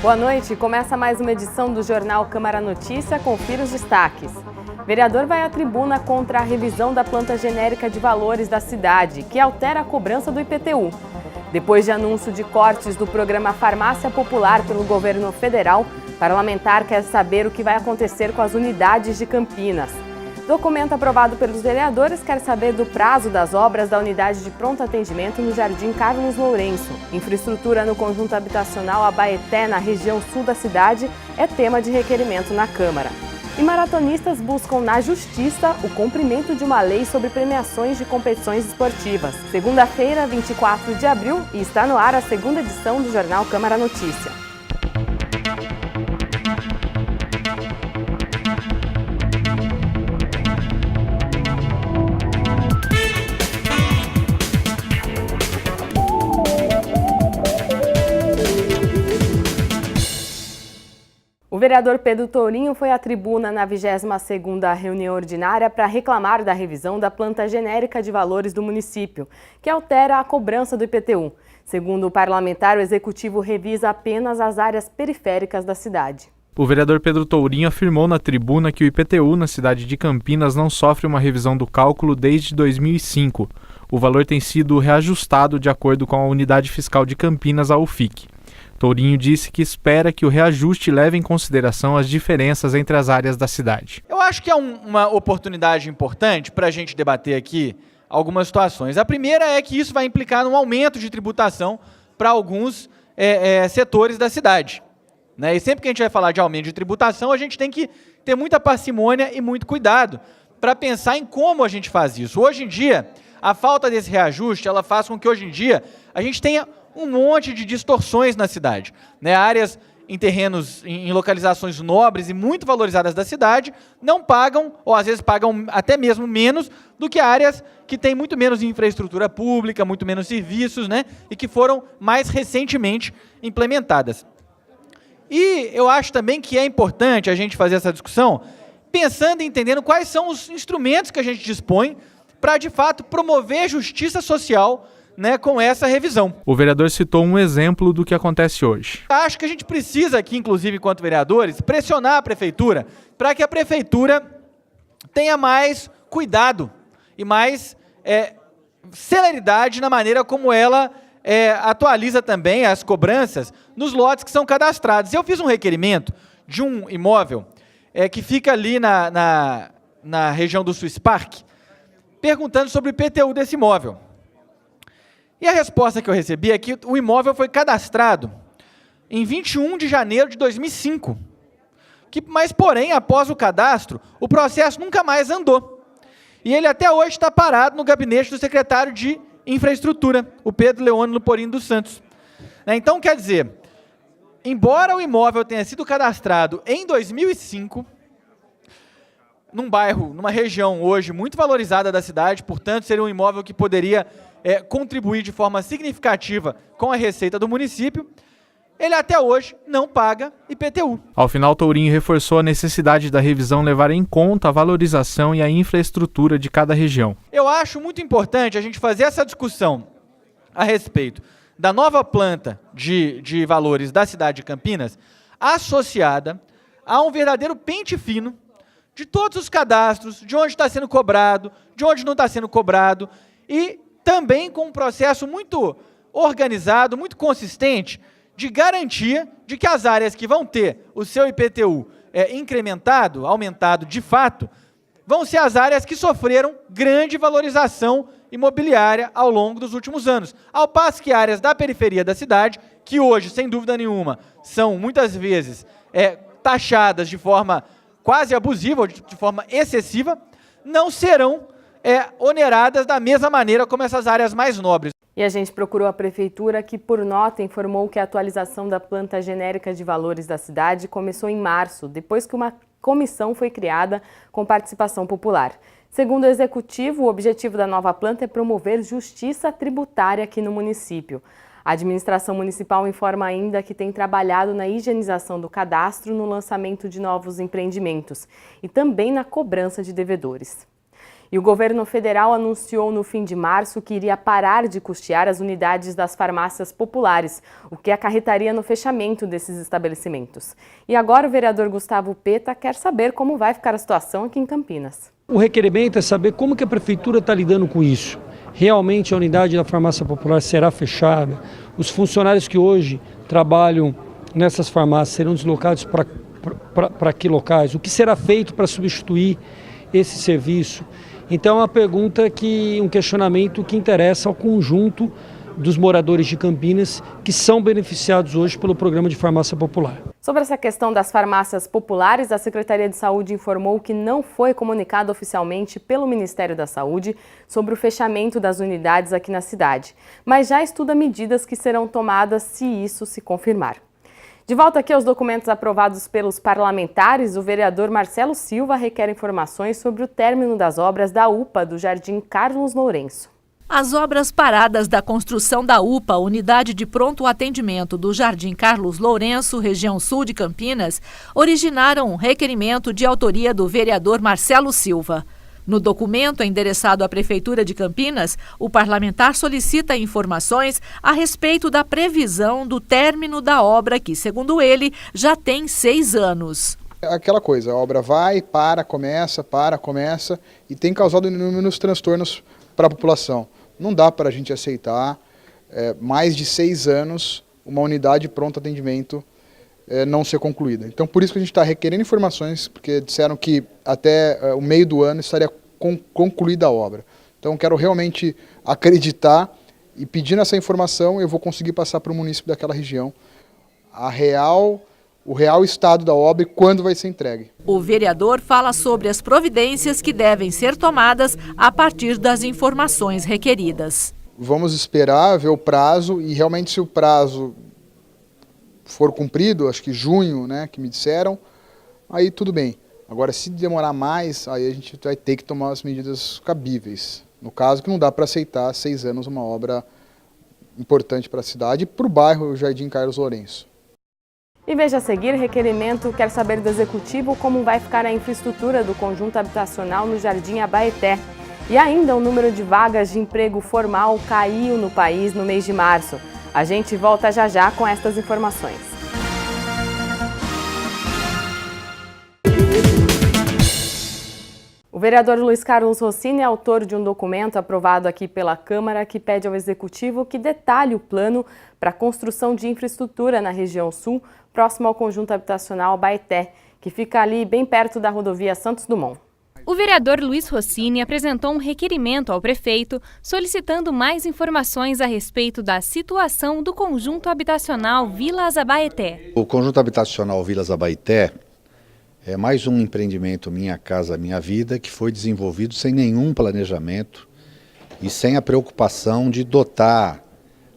Boa noite, começa mais uma edição do Jornal Câmara Notícia, confira os destaques. Vereador vai à tribuna contra a revisão da planta genérica de valores da cidade, que altera a cobrança do IPTU. Depois de anúncio de cortes do programa Farmácia Popular pelo governo federal, parlamentar quer saber o que vai acontecer com as unidades de Campinas. Documento aprovado pelos vereadores quer saber do prazo das obras da unidade de pronto atendimento no Jardim Carlos Lourenço. Infraestrutura no conjunto habitacional Abaeté, na região sul da cidade, é tema de requerimento na Câmara. E maratonistas buscam na Justiça o cumprimento de uma lei sobre premiações de competições esportivas. Segunda-feira, 24 de abril, e está no ar a segunda edição do Jornal Câmara Notícia. O vereador Pedro Tourinho foi à tribuna na 22ª reunião ordinária para reclamar da revisão da planta genérica de valores do município, que altera a cobrança do IPTU. Segundo o parlamentar, o executivo revisa apenas as áreas periféricas da cidade. O vereador Pedro Tourinho afirmou na tribuna que o IPTU na cidade de Campinas não sofre uma revisão do cálculo desde 2005. O valor tem sido reajustado de acordo com a Unidade Fiscal de Campinas, a UFIC. Tourinho disse que espera que o reajuste leve em consideração as diferenças entre as áreas da cidade. Eu acho que é uma oportunidade importante para a gente debater aqui algumas situações. A primeira é que isso vai implicar num aumento de tributação para alguns setores da cidade, né? E sempre que a gente vai falar de aumento de tributação, a gente tem que ter muita parcimônia e muito cuidado para pensar em como a gente faz isso. Hoje em dia, a falta desse reajuste, ela faz com que hoje em dia a gente tenha um monte de distorções na cidade, né? Áreas em terrenos, em localizações nobres e muito valorizadas da cidade, não pagam, ou às vezes pagam até mesmo menos do que áreas que têm muito menos infraestrutura pública, muito menos serviços, né? E que foram mais recentemente implementadas. E eu acho também que é importante a gente fazer essa discussão pensando e entendendo quais são os instrumentos que a gente dispõe para, de fato, promover justiça social, né, com essa revisão. O vereador citou um exemplo do que acontece hoje. Acho que a gente precisa aqui, inclusive, enquanto vereadores, pressionar a prefeitura para que a prefeitura tenha mais cuidado e mais celeridade na maneira como ela atualiza também as cobranças nos lotes que são cadastrados. Eu fiz um requerimento de um imóvel que fica ali na região do Swiss Park, perguntando sobre o IPTU desse imóvel. E a resposta que eu recebi é que o imóvel foi cadastrado em 21 de janeiro de 2005. Mas, porém, após o cadastro, o processo nunca mais andou. E ele até hoje está parado no gabinete do secretário de Infraestrutura, o Pedro Leone Luporino dos Santos. Então, quer dizer, embora o imóvel tenha sido cadastrado em 2005, num bairro, numa região hoje muito valorizada da cidade, portanto, seria um imóvel que poderia contribuir de forma significativa com a receita do município, ele até hoje não paga IPTU. Ao final, Tourinho reforçou a necessidade da revisão levar em conta a valorização e a infraestrutura de cada região. Eu acho muito importante a gente fazer essa discussão a respeito da nova planta de valores da cidade de Campinas, associada a um verdadeiro pente fino de todos os cadastros, de onde está sendo cobrado, de onde não está sendo cobrado, e também com um processo muito organizado, muito consistente, de garantia de que as áreas que vão ter o seu IPTU incrementado, aumentado de fato, vão ser as áreas que sofreram grande valorização imobiliária ao longo dos últimos anos. Ao passo que áreas da periferia da cidade, que hoje, sem dúvida nenhuma, são muitas vezes taxadas de forma quase abusiva, ou de forma excessiva, não serão oneradas da mesma maneira como essas áreas mais nobres. E a gente procurou a prefeitura, que por nota informou que a atualização da planta genérica de valores da cidade começou em março, depois que uma comissão foi criada com participação popular. Segundo o executivo, o objetivo da nova planta é promover justiça tributária aqui no município. A administração municipal informa ainda que tem trabalhado na higienização do cadastro, no lançamento de novos empreendimentos e também na cobrança de devedores. E o governo federal anunciou no fim de março que iria parar de custear as unidades das farmácias populares, o que acarretaria no fechamento desses estabelecimentos. E agora o vereador Gustavo Peta quer saber como vai ficar a situação aqui em Campinas. O requerimento é saber como que a prefeitura está lidando com isso. Realmente a unidade da farmácia popular será fechada? Os funcionários que hoje trabalham nessas farmácias serão deslocados para que locais? O que será feito para substituir esse serviço? Então é uma pergunta um questionamento que interessa ao conjunto dos moradores de Campinas que são beneficiados hoje pelo programa de farmácia popular. Sobre essa questão das farmácias populares, a Secretaria de Saúde informou que não foi comunicado oficialmente pelo Ministério da Saúde sobre o fechamento das unidades aqui na cidade, mas já estuda medidas que serão tomadas se isso se confirmar. De volta aqui aos documentos aprovados pelos parlamentares, o vereador Marcelo Silva requer informações sobre o término das obras da UPA do Jardim Carlos Lourenço. As obras paradas da construção da UPA, Unidade de Pronto Atendimento do Jardim Carlos Lourenço, região sul de Campinas, originaram um requerimento de autoria do vereador Marcelo Silva. No documento endereçado à Prefeitura de Campinas, o parlamentar solicita informações a respeito da previsão do término da obra que, segundo ele, já tem 6 anos. Aquela coisa, a obra vai, começa e tem causado inúmeros transtornos para a população. Não dá para a gente aceitar mais de 6 anos uma unidade de pronto atendimento não ser concluída. Então, por isso que a gente está requerendo informações, porque disseram que até o meio do ano estaria concluída a obra. Então, quero realmente acreditar e pedindo essa informação, eu vou conseguir passar para o município daquela região o real estado da obra e quando vai ser entregue. O vereador fala sobre as providências que devem ser tomadas a partir das informações requeridas. Vamos esperar, ver o prazo e realmente se o prazo for cumprido, acho que junho, né, que me disseram, aí tudo bem. Agora, se demorar mais, aí a gente vai ter que tomar as medidas cabíveis. No caso, que não dá para aceitar 6 anos uma obra importante para a cidade e para o bairro Jardim Carlos Lourenço. E veja a seguir, requerimento quer saber do Executivo como vai ficar a infraestrutura do conjunto habitacional no Jardim Abaeté. E ainda o número de vagas de emprego formal caiu no país no mês de março. A gente volta já já com estas informações. O vereador Luiz Carlos Rossini é autor de um documento aprovado aqui pela Câmara que pede ao Executivo que detalhe o plano para a construção de infraestrutura na região sul, próximo ao conjunto habitacional Abaeté, que fica ali bem perto da rodovia Santos Dumont. O vereador Luiz Rossini apresentou um requerimento ao prefeito solicitando mais informações a respeito da situação do conjunto habitacional Vilas Abaeté. O conjunto habitacional Vilas Abaeté é mais um empreendimento Minha Casa Minha Vida que foi desenvolvido sem nenhum planejamento e sem a preocupação de dotar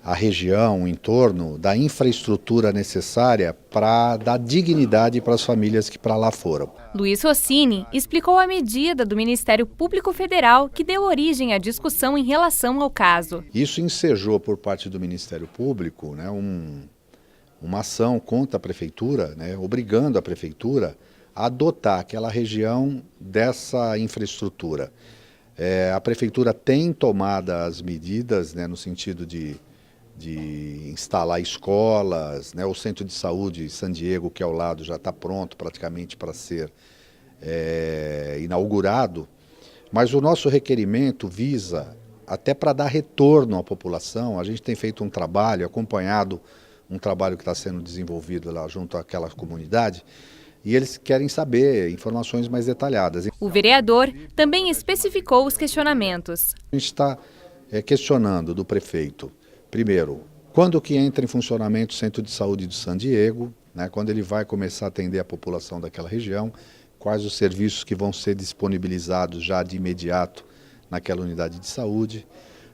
a região, o entorno, da infraestrutura necessária para dar dignidade para as famílias que para lá foram. Luiz Rossini explicou a medida do Ministério Público Federal que deu origem à discussão em relação ao caso. Isso ensejou por parte do Ministério Público, né, uma ação contra a Prefeitura, né, obrigando a Prefeitura a adotar aquela região dessa infraestrutura. A Prefeitura tem tomado as medidas, né, no sentido de instalar escolas, né, o Centro de Saúde San Diego, que é ao lado, já está pronto praticamente para ser inaugurado, mas o nosso requerimento visa, até para dar retorno à população, a gente tem feito um trabalho, acompanhado um trabalho que está sendo desenvolvido lá junto àquela comunidade, e eles querem saber informações mais detalhadas. O vereador também especificou os questionamentos. A gente está questionando do prefeito, primeiro, quando que entra em funcionamento o Centro de Saúde de San Diego, né, quando ele vai começar a atender a população daquela região, quais os serviços que vão ser disponibilizados já de imediato naquela unidade de saúde.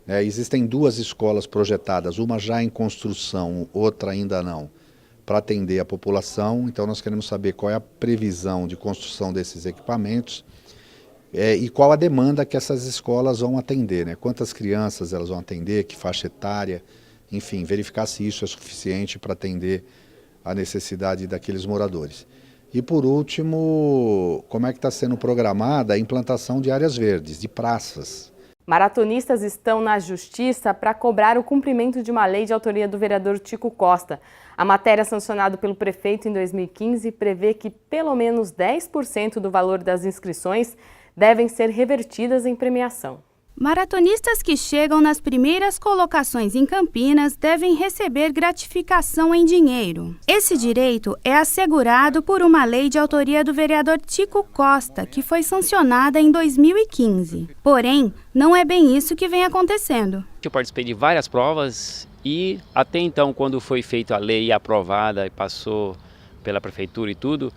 Existem 2 escolas projetadas, uma já em construção, outra ainda não, para atender a população. Então nós queremos saber qual é a previsão de construção desses equipamentos e qual a demanda que essas escolas vão atender, né? Quantas crianças elas vão atender, que faixa etária, enfim, verificar se isso é suficiente para atender a necessidade daqueles moradores. E por último, como é que está sendo programada a implantação de áreas verdes, de praças. Maratonistas estão na justiça para cobrar o cumprimento de uma lei de autoria do vereador Tico Costa. A matéria sancionada pelo prefeito em 2015 prevê que pelo menos 10% do valor das inscrições devem ser revertidas em premiação. Maratonistas que chegam nas primeiras colocações em Campinas devem receber gratificação em dinheiro. Esse direito é assegurado por uma lei de autoria do vereador Tico Costa, que foi sancionada em 2015. Porém, não é bem isso que vem acontecendo. Eu participei de várias provas e até então, quando foi feita a lei aprovada e passou pela prefeitura e tudo,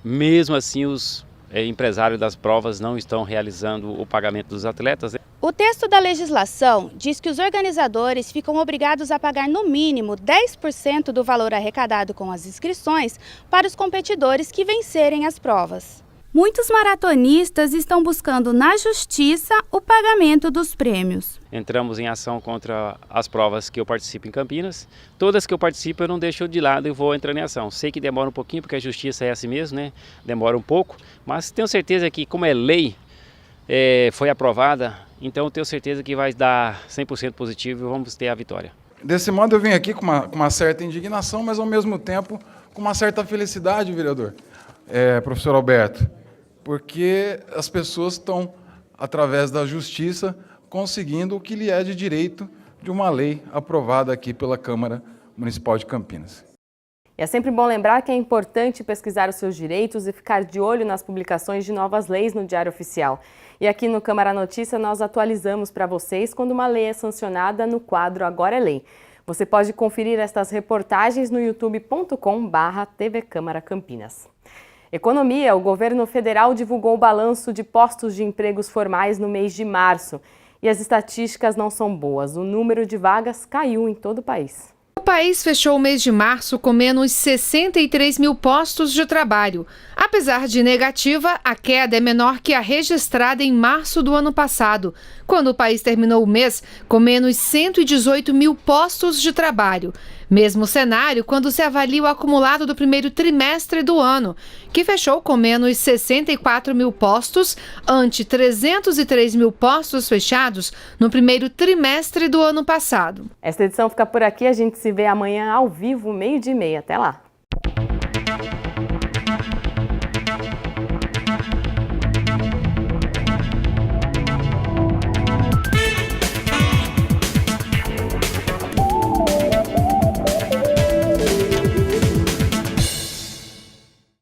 mesmo assim os empresários das provas não estão realizando o pagamento dos atletas. O texto da legislação diz que os organizadores ficam obrigados a pagar no mínimo 10% do valor arrecadado com as inscrições para os competidores que vencerem as provas. Muitos maratonistas estão buscando na justiça o pagamento dos prêmios. Entramos em ação contra as provas que eu participo em Campinas. Todas que eu participo eu não deixo de lado e vou entrando em ação. Sei que demora um pouquinho porque a justiça é assim mesmo, né? Demora um pouco, mas tenho certeza que como é lei, foi aprovada, então eu tenho certeza que vai dar 100% positivo e vamos ter a vitória. Desse modo eu vim aqui com uma certa indignação, mas ao mesmo tempo com uma certa felicidade, vereador, professor Alberto, porque as pessoas estão, através da justiça, conseguindo o que lhe é de direito de uma lei aprovada aqui pela Câmara Municipal de Campinas. E é sempre bom lembrar que é importante pesquisar os seus direitos e ficar de olho nas publicações de novas leis no Diário Oficial. E aqui no Câmara Notícia nós atualizamos para vocês quando uma lei é sancionada no quadro Agora é Lei. Você pode conferir estas reportagens no youtube.com/TV Câmara Campinas. Economia, o governo federal divulgou o balanço de postos de empregos formais no mês de março. E as estatísticas não são boas. O número de vagas caiu em todo o país. O país fechou o mês de março com menos 63 mil postos de trabalho. Apesar de negativa, a queda é menor que a registrada em março do ano passado, quando o país terminou o mês com menos 118 mil postos de trabalho. Mesmo cenário quando se avalia o acumulado do primeiro trimestre do ano, que fechou com menos 64 mil postos, ante 303 mil postos fechados no primeiro trimestre do ano passado. Esta edição fica por aqui, a gente se vê amanhã ao vivo, 12:30. Até lá!